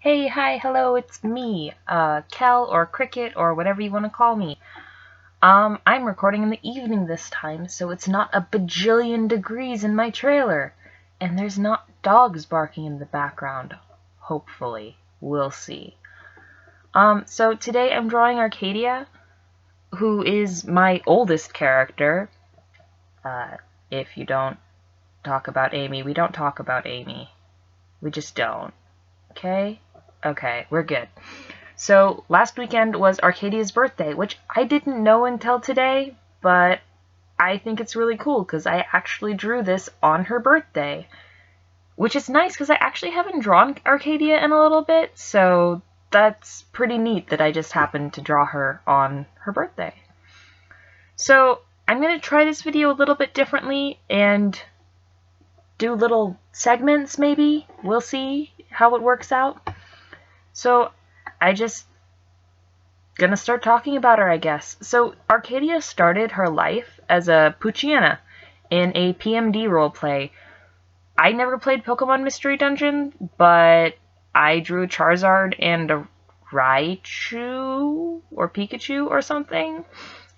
Hey, hi, hello, it's me, Kel or Cricket or whatever you want to call me. I'm recording in the evening this time, so it's not a bajillion degrees in my trailer. And there's not dogs barking in the background. Hopefully. We'll see. So today I'm drawing Arcadia, who is my oldest character. If you don't talk about Amy, we don't talk about Amy. We just don't. Okay? Okay, we're good. So last weekend was Arcadia's birthday, which I didn't know until today, but I think it's really cool because I actually drew this on her birthday, which is nice because I actually haven't drawn Arcadia in a little bit, so that's pretty neat that I just happened to draw her on her birthday. So I'm going to try this video a little bit differently and do little segments maybe. We'll see how it works out. So I just gonna start talking about her, I guess. So Arcadia started her life as a Poochyena in a PMD roleplay. I never played Pokemon Mystery Dungeon, but I drew a Charizard and a Raichu or Pikachu or something.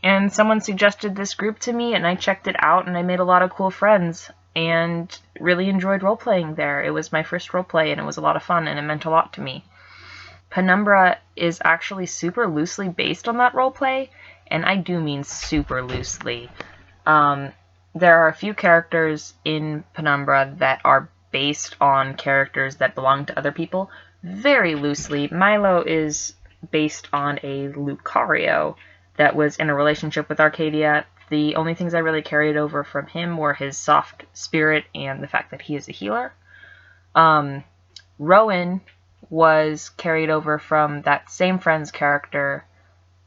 And someone suggested this group to me, and I checked it out, and I made a lot of cool friends and really enjoyed role-playing there. It was my first roleplay, and it was a lot of fun, and it meant a lot to me. Penumbra is actually super loosely based on that roleplay, and I do mean super loosely. There are a few characters in Penumbra that are based on characters that belong to other people, very loosely. Milo is based on a Lucario that was in a relationship with Arcadia. The only things I really carried over from him were his soft spirit and the fact that he is a healer. Rowan was carried over from that same friend's character.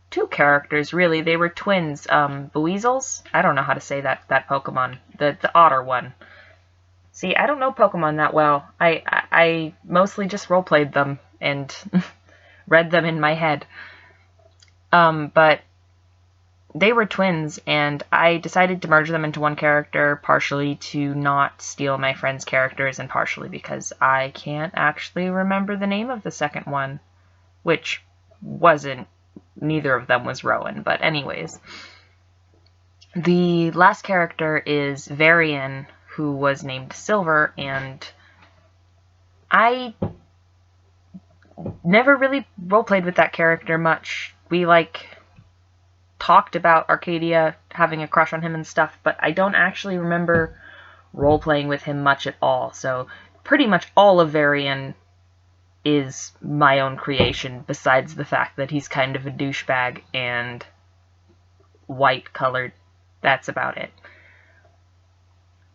Two characters, really. They were twins. Buizel's? I don't know how to say that Pokemon. The otter one. See, I don't know Pokemon that well. I mostly just roleplayed them and read them in my head. But they were twins, and I decided to merge them into one character, partially to not steal my friend's characters, and partially because I can't actually remember the name of the second one, which wasn't, neither of them was Rowan, but anyways. The last character is Varian, who was named Silver, and I never really roleplayed with that character much. We, talked about Arcadia having a crush on him and stuff, but I don't actually remember role-playing with him much at all. So pretty much all of Varian is my own creation, besides the fact that he's kind of a douchebag and white-colored. That's about it.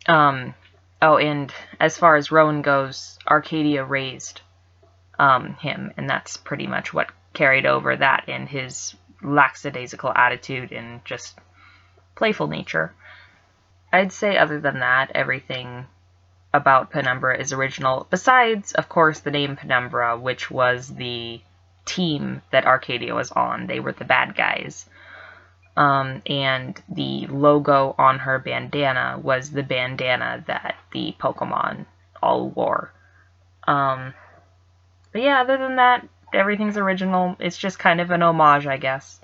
Oh, and as far as Rowan goes, Arcadia raised him, and that's pretty much what carried over, that and his lackadaisical attitude and just playful nature. I'd say other than that, everything about Penumbra is original, besides, of course, the name Penumbra, which was the team that Arcadia was on. They were the bad guys. And the logo on her bandana was the bandana that the Pokemon all wore. But yeah, other than that, everything's original. It's just kind of an homage, I guess.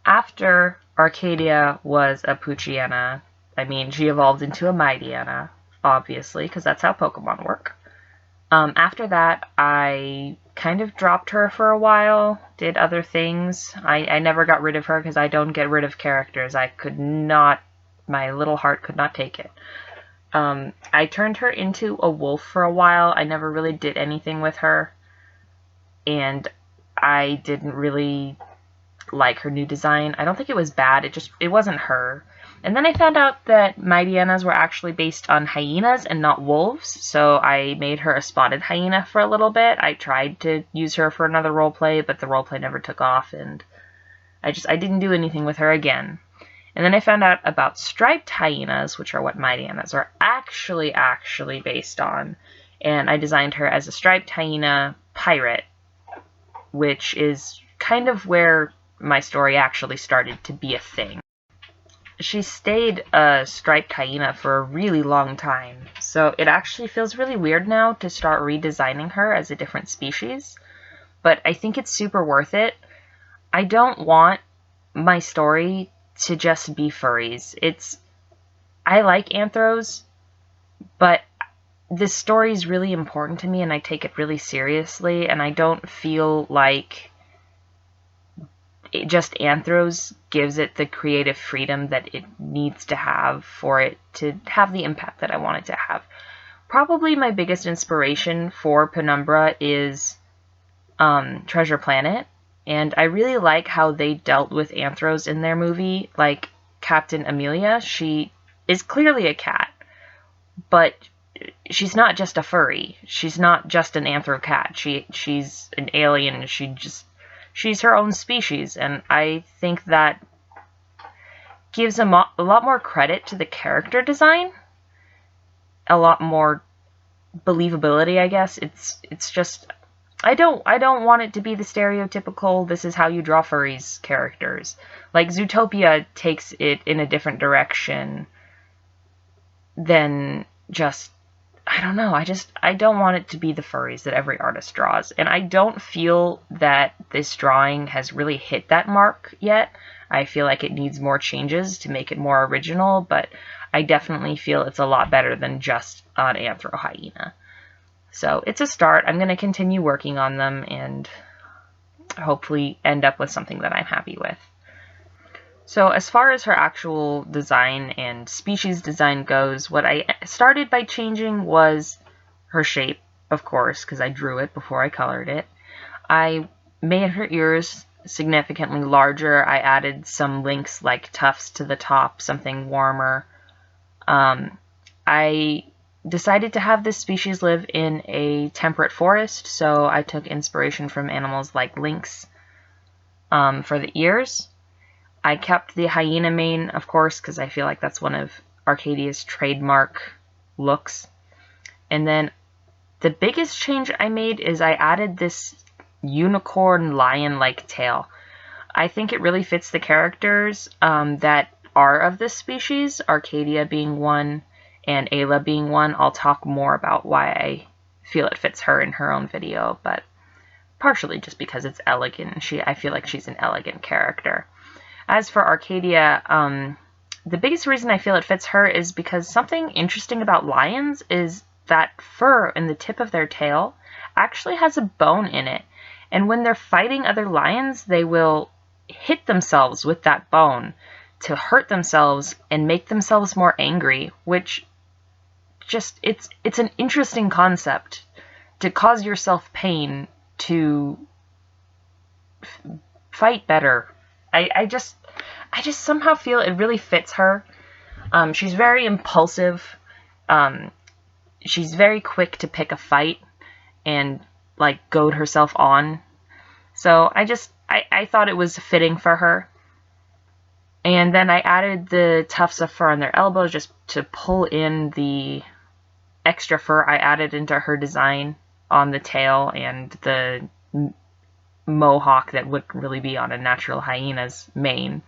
After Arcadia was a Poochyena, I mean, she evolved into a Mightyena, obviously, because that's how Pokemon work. After that, I kind of dropped her for a while, did other things. I never got rid of her because I don't get rid of characters. I could not, my little heart could not take it. I turned her into a wolf for a while. I never really did anything with her, and I didn't really like her new design. I don't think it was bad, it wasn't her. And then I found out that Mightyenas were actually based on hyenas and not wolves, so I made her a spotted hyena for a little bit. I tried to use her for another roleplay, but the roleplay never took off, and I didn't do anything with her again. And then I found out about striped hyenas, which are what Mightyenas are actually based on, and I designed her as a striped hyena pirate, which is kind of where my story actually started to be a thing. she stayed a striped hyena for a really long time, so it actually feels really weird now to start redesigning her as a different species, but I think it's super worth it. I don't want my story to just be furries. I like anthros, but this story is really important to me and I take it really seriously, and I don't feel like just anthros gives it the creative freedom that it needs to have for it to have the impact that I want it to have. Probably my biggest inspiration for Penumbra is Treasure Planet, and I really like how they dealt with anthros in their movie. Like Captain Amelia, she is clearly a cat, but she's not just a furry. She's not just an anthro cat. She's an alien. She's her own species, and I think that gives a lot more credit to the character design, a lot more believability, I guess. It's just I don't want it to be the stereotypical this is how you draw furries characters. Like Zootopia takes it in a different direction than just, I don't know, I don't want it to be the furries that every artist draws. And I don't feel that this drawing has really hit that mark yet. I feel like it needs more changes to make it more original, but I definitely feel it's a lot better than just an anthro hyena. So it's a start. I'm going to continue working on them and hopefully end up with something that I'm happy with. So as far as her actual design and species design goes, what I started by changing was her shape, of course, because I drew it before I colored it. I made her ears significantly larger. I added some links like tufts to the top, something warmer. I decided to have this species live in a temperate forest, so I took inspiration from animals like lynx for the ears. I kept the hyena mane, of course, because I feel like that's one of Arcadia's trademark looks. And then the biggest change I made is I added this unicorn lion-like tail. I think it really fits the characters that are of this species, Arcadia being one and Ayla being one. I'll talk more about why I feel it fits her in her own video, but partially just because it's elegant. I feel like she's an elegant character. As for Arcadia, the biggest reason I feel it fits her is because something interesting about lions is that fur in the tip of their tail actually has a bone in it. And when they're fighting other lions, they will hit themselves with that bone to hurt themselves and make themselves more angry, which just, it's an interesting concept to cause yourself pain to fight better. I just somehow feel it really fits her. She's very impulsive. She's very quick to pick a fight and like goad herself on. So I thought it was fitting for her. And then I added the tufts of fur on their elbows just to pull in the extra fur I added into her design on the tail and the mohawk that wouldn't really be on a natural hyena's mane.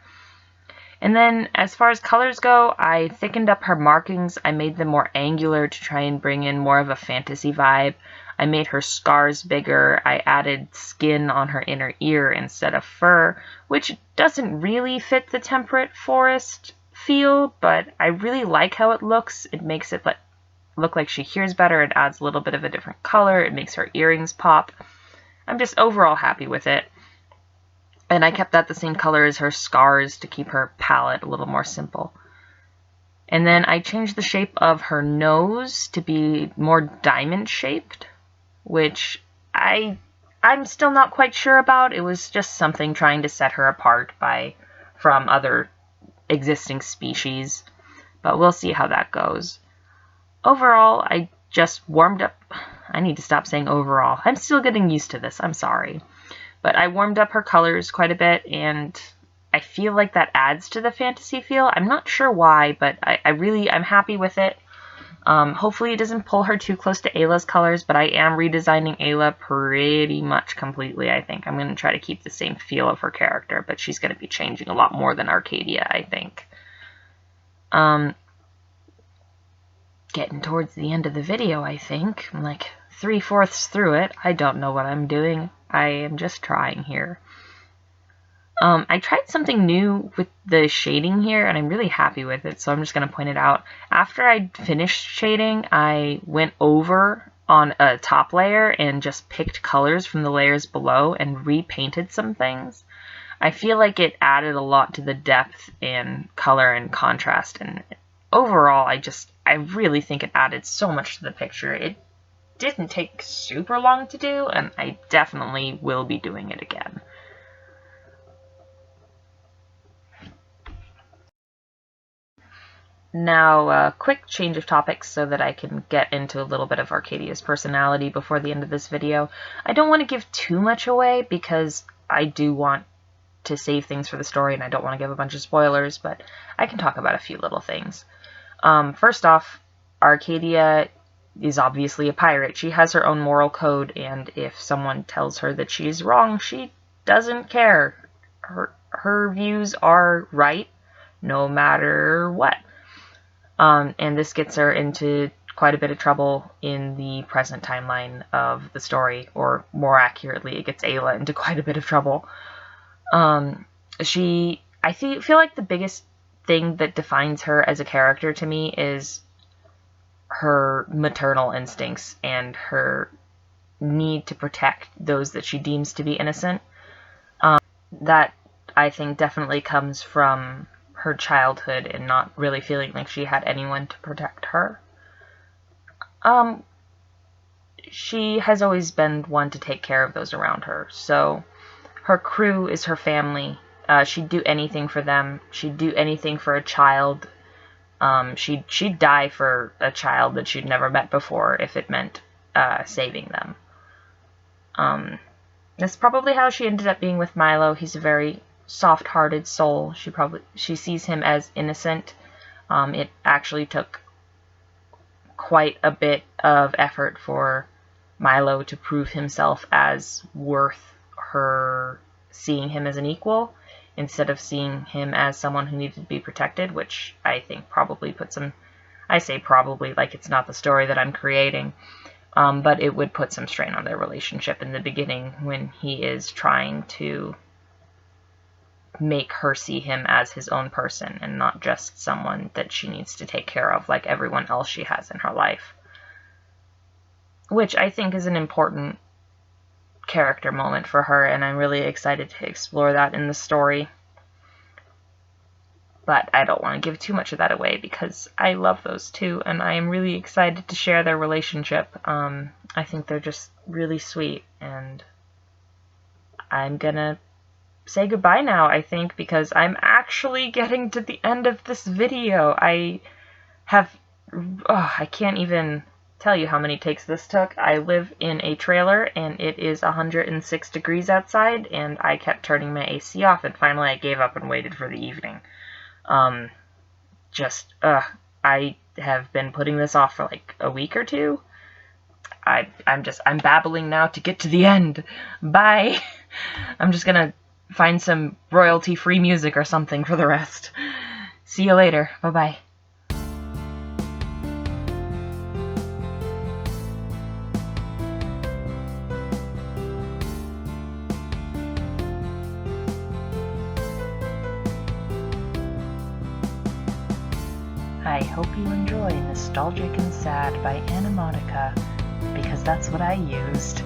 And then as far as colors go, I thickened up her markings. I made them more angular to try and bring in more of a fantasy vibe. I made her scars bigger. I added skin on her inner ear instead of fur, which doesn't really fit the temperate forest feel, but I really like how it looks. It makes it look like she hears better. It adds a little bit of a different color. It makes her earrings pop. I'm just overall happy with it. And I kept that the same color as her scars to keep her palette a little more simple. And then I changed the shape of her nose to be more diamond-shaped, which I'm still not quite sure about. It was just something trying to set her apart from other existing species. But we'll see how that goes. Overall, I just warmed up. I need to stop saying overall. I'm still getting used to this. I'm sorry. But I warmed up her colors quite a bit, and I feel like that adds to the fantasy feel. I'm not sure why, but I'm happy with it. Hopefully it doesn't pull her too close to Ayla's colors, but I am redesigning Ayla pretty much completely, I think. I'm going to try to keep the same feel of her character, but she's going to be changing a lot more than Arcadia, I think. Getting towards the end of the video, I think. I'm like 3/4 through it. I don't know what I'm doing. I am just trying here. I tried something new with the shading here, and I'm really happy with it, so I'm just going to point it out. After I finished shading, I went over on a top layer and just picked colors from the layers below and repainted some things. I feel like it added a lot to the depth and color and contrast, and overall, I really think it added so much to the picture. It didn't take super long to do, and I definitely will be doing it again. Now, a quick change of topics so that I can get into a little bit of Arcadia's personality before the end of this video. I don't want to give too much away because I do want to save things for the story and I don't want to give a bunch of spoilers, but I can talk about a few little things. First off, Arcadia is obviously a pirate. She has her own moral code, and if someone tells her that she's wrong, she doesn't care. Her views are right no matter what. And this gets her into quite a bit of trouble in the present timeline of the story, or more accurately, it gets Ayla into quite a bit of trouble. I feel like the biggest thing that defines her as a character to me is her maternal instincts and her need to protect those that she deems to be innocent. That, I think, definitely comes from her childhood and not really feeling like she had anyone to protect her. She has always been one to take care of those around her, so her crew is her family. She'd do anything for them. She'd do anything for a child. She'd die for a child that she'd never met before if it meant saving them. That's probably how she ended up being with Milo. He's a very soft-hearted soul. She sees him as innocent. It actually took quite a bit of effort for Milo to prove himself as worth her seeing him as an equal instead of seeing him as someone who needed to be protected, which I think probably put some, I say probably like it's not the story that I'm creating, but it would put some strain on their relationship in the beginning when he is trying to make her see him as his own person and not just someone that she needs to take care of like everyone else she has in her life. Which I think is an important character moment for her, and I'm really excited to explore that in the story. But I don't want to give too much of that away because I love those two, and I am really excited to share their relationship. I think they're just really sweet, and I'm gonna say goodbye now, I think, because I'm actually getting to the end of this video. I can't even tell you how many takes this took. I live in a trailer and it is 106 degrees outside, and I kept turning my AC off, and finally I gave up and waited for the evening. I have been putting this off for like a week or two. I'm babbling now to get to the end. Bye. I'm just gonna find some royalty-free music or something for the rest. See you later. Bye-bye. I hope you enjoy Nostalgic and Sad by Anna Monica, because that's what I used.